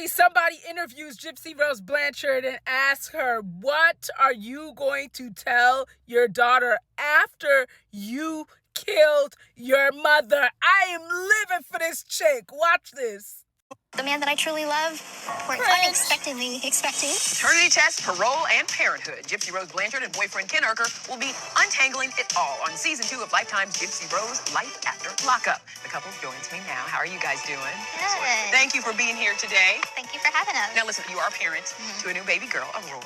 Finally, somebody interviews Gypsy Rose Blanchard and asks her, what are you going to tell your daughter after you killed your mother? I am living for this chick. Watch this. The man that I truly love, we're unexpectedly expecting. Paternity test, parole, and parenthood. Gypsy Rose Blanchard and boyfriend Ken Urker will be untangling it all on season 2 of Lifetime's Gypsy Rose Life After Lockup. The couple joins me now. How are you guys doing? Good. Thank you for being here today. Thank you for having us. Now listen, you are parents to a new baby girl, Aurora.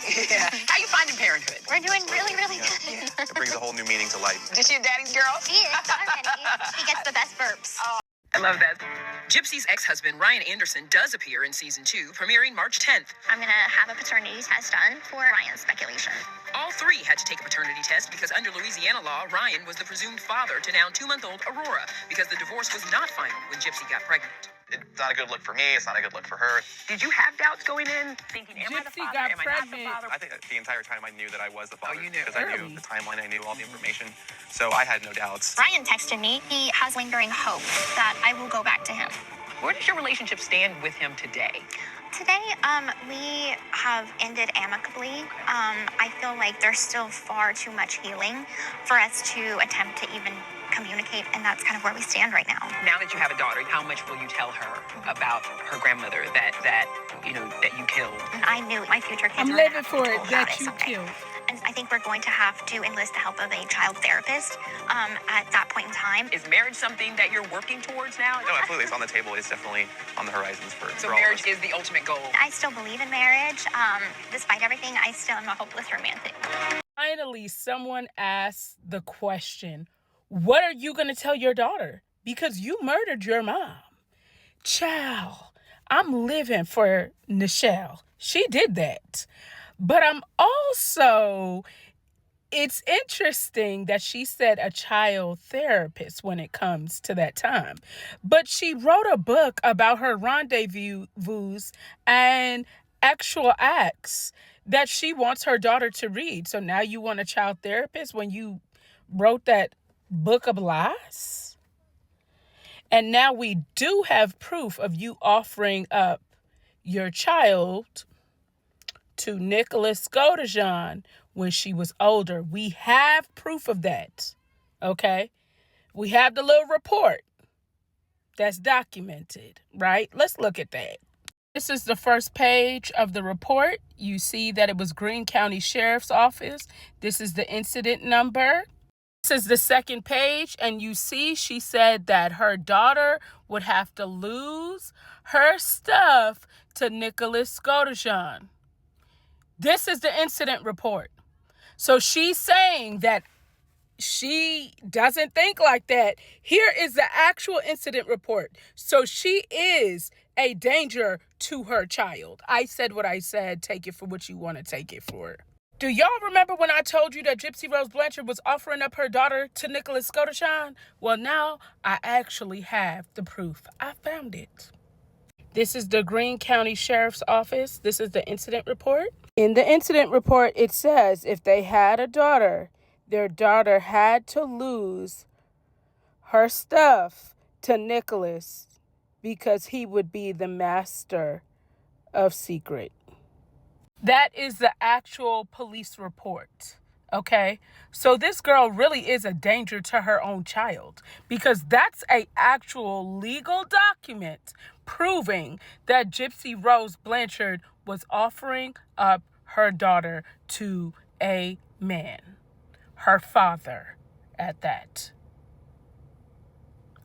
Yeah. How you finding parenthood? We're doing really, really good. It brings a whole new meaning to life. Is she a daddy's girl? She is already. She gets the best burps. I love that. Gypsy's ex-husband, Ryan Anderson, does appear in season 2, premiering March 10th. I'm going to have a paternity test done for Ryan's speculation. All 3 had to take a paternity test because under Louisiana law, Ryan was the presumed father to now 2-month-old Aurora because the divorce was not final when Gypsy got pregnant. It's not a good look for me. It's not a good look for her. Did you have doubts going in, thinking, am I the Gypsy father? got Am I not the pregnant. father? I think the entire time I knew that I was the father. you knew. Because I knew the timeline. I knew all the information. So I had no doubts. Ryan texted me. He has lingering hope that I will go back to him. Where does your relationship stand with him today? Today, we have ended amicably. I feel like there's still far too much healing for us to attempt to even communicate, and that's kind of where we stand right now. Now that you have a daughter, how much will you tell her about her grandmother that you killed? And I knew my future kids I'm were gonna living have to for be it told that about you someday. killed. And I think we're going to have to enlist the help of a child therapist at that point in time. Is marriage something that you're working towards now? No, absolutely. It's on the table. It's definitely on the horizons for So all of marriage us. is the ultimate goal. I still believe in marriage. Despite everything, I still am a hopeless romantic. Finally, someone asked the question, what are you going to tell your daughter? Because you murdered your mom. Child, I'm living for Nichelle. She did that. But it's interesting that she said a child therapist when it comes to that time. But she wrote a book about her rendezvous and actual acts that she wants her daughter to read. So now you want a child therapist when you wrote that book of lies? And now we do have proof of you offering up your child to Nicholas GODEJOHN when she was older. We have proof of that, okay? We have the little report that's documented, right? Let's look at that. This is the first page of the report. You see that it was Greene County Sheriff's Office. This is the incident number. This is the second page, and you see she said that her daughter would have to lose her stuff to Nicholas GODEJOHN. This is the incident report. So she's saying that she doesn't think like that. Here is the actual incident report. So she is a danger to her child. I said what I said. Take it for what you want to take it for. Do y'all remember when I told you that Gypsy Rose Blanchard was offering up her daughter to Nicholas GODEJOHN? Well, now I actually have the proof. I found it. This is the Greene County Sheriff's Office. This is the incident report. In the incident report, it says if they had a daughter, their daughter had to lose her stuff to Nicholas because he would be the master of secret. That is the actual police report, okay? So this girl really is a danger to her own child because that's an actual legal document proving that Gypsy Rose Blanchard was offering up her daughter to a man, her father at that.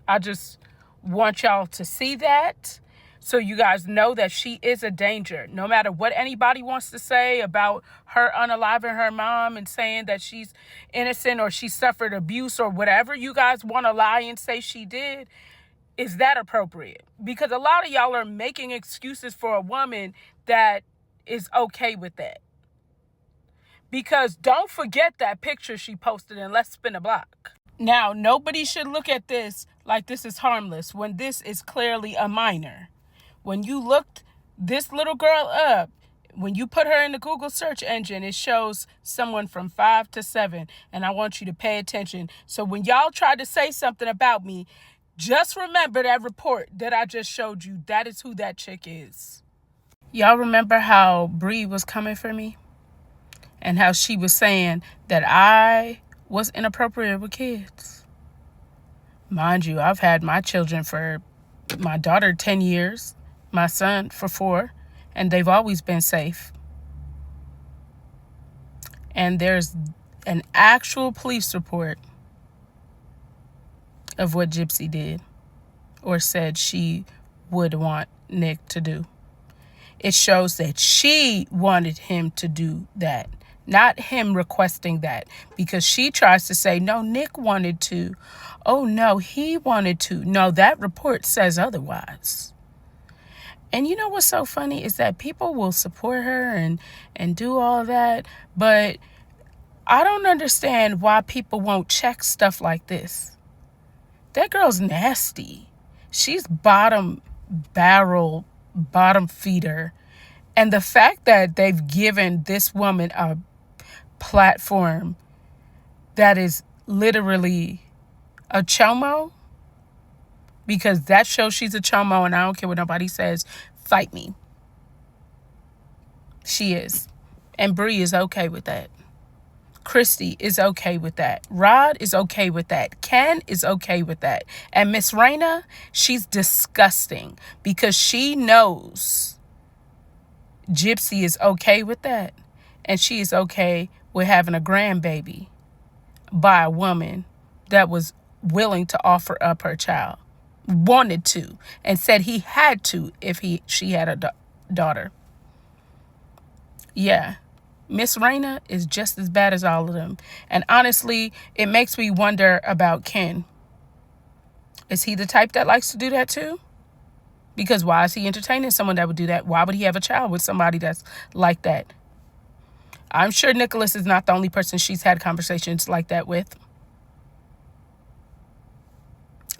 I just want y'all to see that so you guys know that she is a danger. No matter what anybody wants to say about her unaliving her mom and saying that she's innocent or she suffered abuse or whatever you guys want to lie and say she did, is that appropriate? Because a lot of y'all are making excuses for a woman that is okay with that. Because don't forget that picture she posted in Let's Spin a Block. Now, nobody should look at this like this is harmless when this is clearly a minor. When you looked this little girl up, when you put her in the Google search engine, it shows someone from 5 to 7. And I want you to pay attention. So when y'all try to say something about me, Just remember that report that I just showed you. That is who that chick is. Y'all remember how Bree was coming for me? And how she was saying that I was inappropriate with kids. Mind you, I've had my children for my daughter 10 years, my son for 4, and they've always been safe. And there's an actual police report of what Gypsy did or said she would want Nick to do. It shows that she wanted him to do that, not him requesting that, because she tries to say, no, Nick wanted to. Oh, no, he wanted to. No, that report says otherwise. And you know what's so funny is that people will support her and do all that, but I don't understand why people won't check stuff like this. That girl's nasty. She's bottom barrel, bottom feeder. And the fact that they've given this woman a platform that is literally a chomo, because that shows she's a chomo, and I don't care what nobody says, fight me. She is. And Bree is okay with that. Christy is okay with that. Rod is okay with that. Ken is okay with that. And Miss Raina, she's disgusting because she knows Gypsy is okay with that. And she is okay with having a grandbaby by a woman that was willing to offer up her child. Wanted to. And said he had to if she had a daughter. Yeah. Miss Raina is just as bad as all of them. And honestly, it makes me wonder about Ken. Is he the type that likes to do that too? Because why is he entertaining someone that would do that? Why would he have a child with somebody that's like that? I'm sure Nicholas is not the only person she's had conversations like that with.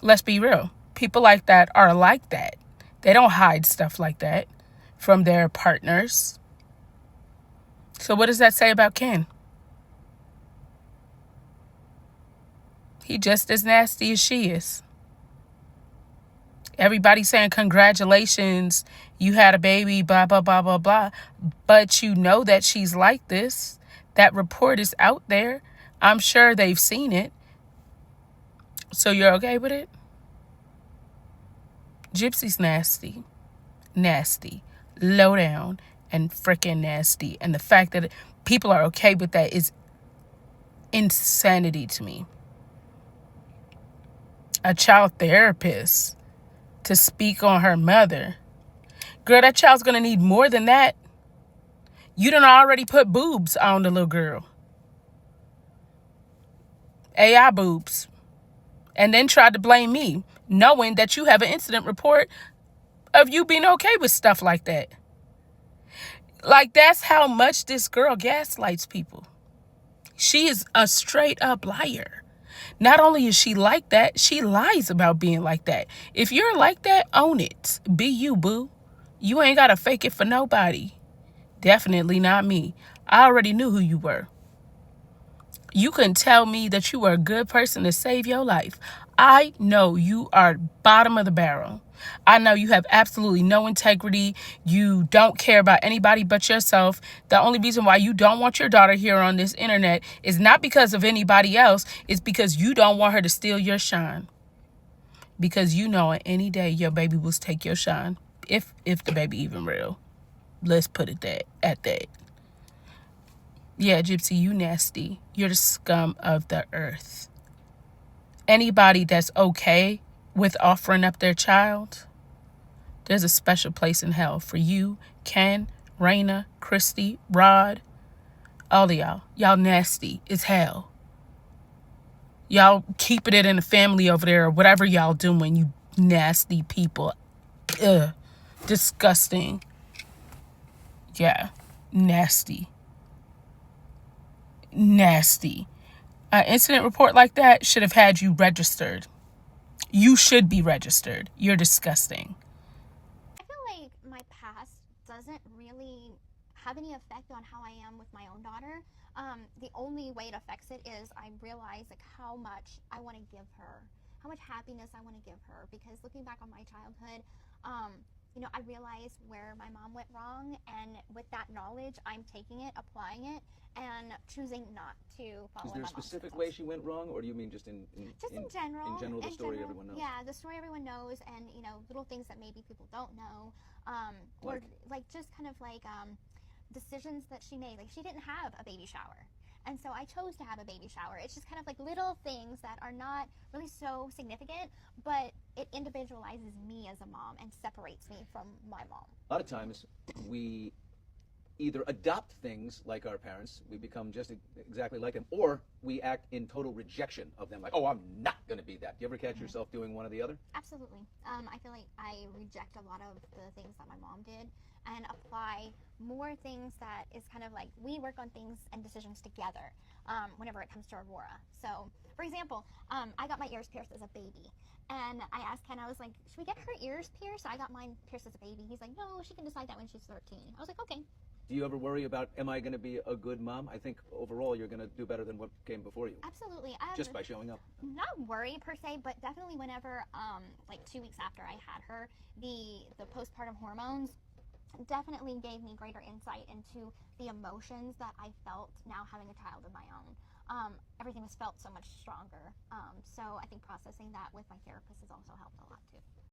Let's be real. People like that are like that. They don't hide stuff like that from their partners. So what does that say about Ken? He just as nasty as she is. Everybody saying congratulations, you had a baby, blah, blah, blah, blah, blah. But you know that she's like this. That report is out there. I'm sure they've seen it. So you're okay with it? Gypsy's nasty. Nasty. Low down and freaking nasty. And the fact that people are okay with that is insanity to me. A child therapist to speak on her mother. Girl, that child's going to need more than that. You done already put boobs on the little girl. AI boobs. And then tried to blame me, knowing that you have an incident report of you being okay with stuff like that. Like, that's how much this girl gaslights people. She is a straight up liar. Not only is she like that, she lies about being like that. If you're like that, own it. Be you, boo. You ain't got to fake it for nobody. Definitely not me. I already knew who you were. You couldn't tell me that you were a good person to save your life. I know you are bottom of the barrel. I know you have absolutely no integrity. You don't care about anybody but yourself. The only reason why you don't want your daughter here on this internet is not because of anybody else. It's because you don't want her to steal your shine. Because you know on any day your baby will take your shine. If the baby even real. Let's put it at that. Yeah, Gypsy, you nasty. You're the scum of the earth. Anybody that's okay with offering up their child, there's a special place in hell for you, Ken, Raina, Christy, Rod, all of y'all. Y'all nasty as hell. Y'all keeping it in the family over there or whatever y'all doing, you nasty people. Ugh. Disgusting. Yeah. Nasty. Nasty. An incident report like that should have had you registered. You should be registered. You're disgusting. I feel like my past doesn't really have any effect on how I am with my own daughter. The only way it affects it is I realize like how much I want to give her how much happiness I want to give her, because looking back on my childhood, you know, I realized where my mom went wrong, and with that knowledge, I'm taking it, applying it, and choosing not to follow. Is there a specific way she went wrong, or do you mean just in general? In general, the story everyone knows. Yeah, the story everyone knows, and you know, little things that maybe people don't know, or like just kind of like decisions that she made. Like, she didn't have a baby shower. And so I chose to have a baby shower. It's just kind of like little things that are not really so significant, but it individualizes me as a mom and separates me from my mom. A lot of times we either adopt things like our parents, we become just exactly like them, or we act in total rejection of them, like, oh, I'm not going to be that. Do you ever catch yourself doing one or the other? Absolutely. I feel like I reject a lot of the things that my mom did and apply more things that is kind of like, we work on things and decisions together whenever it comes to Aurora. So, for example, I got my ears pierced as a baby. And I asked Ken, I was like, should we get her ears pierced? I got mine pierced as a baby. He's like, no, she can decide that when she's 13. I was like, okay. Do you ever worry about, am I going to be a good mom? I think overall you're going to do better than what came before you. Absolutely. Just by showing up. Not worry per se, but definitely whenever, like 2 weeks after I had her, the postpartum hormones definitely gave me greater insight into the emotions that I felt now having a child of my own. Everything was felt so much stronger. So I think processing that with my therapist has also helped a lot too.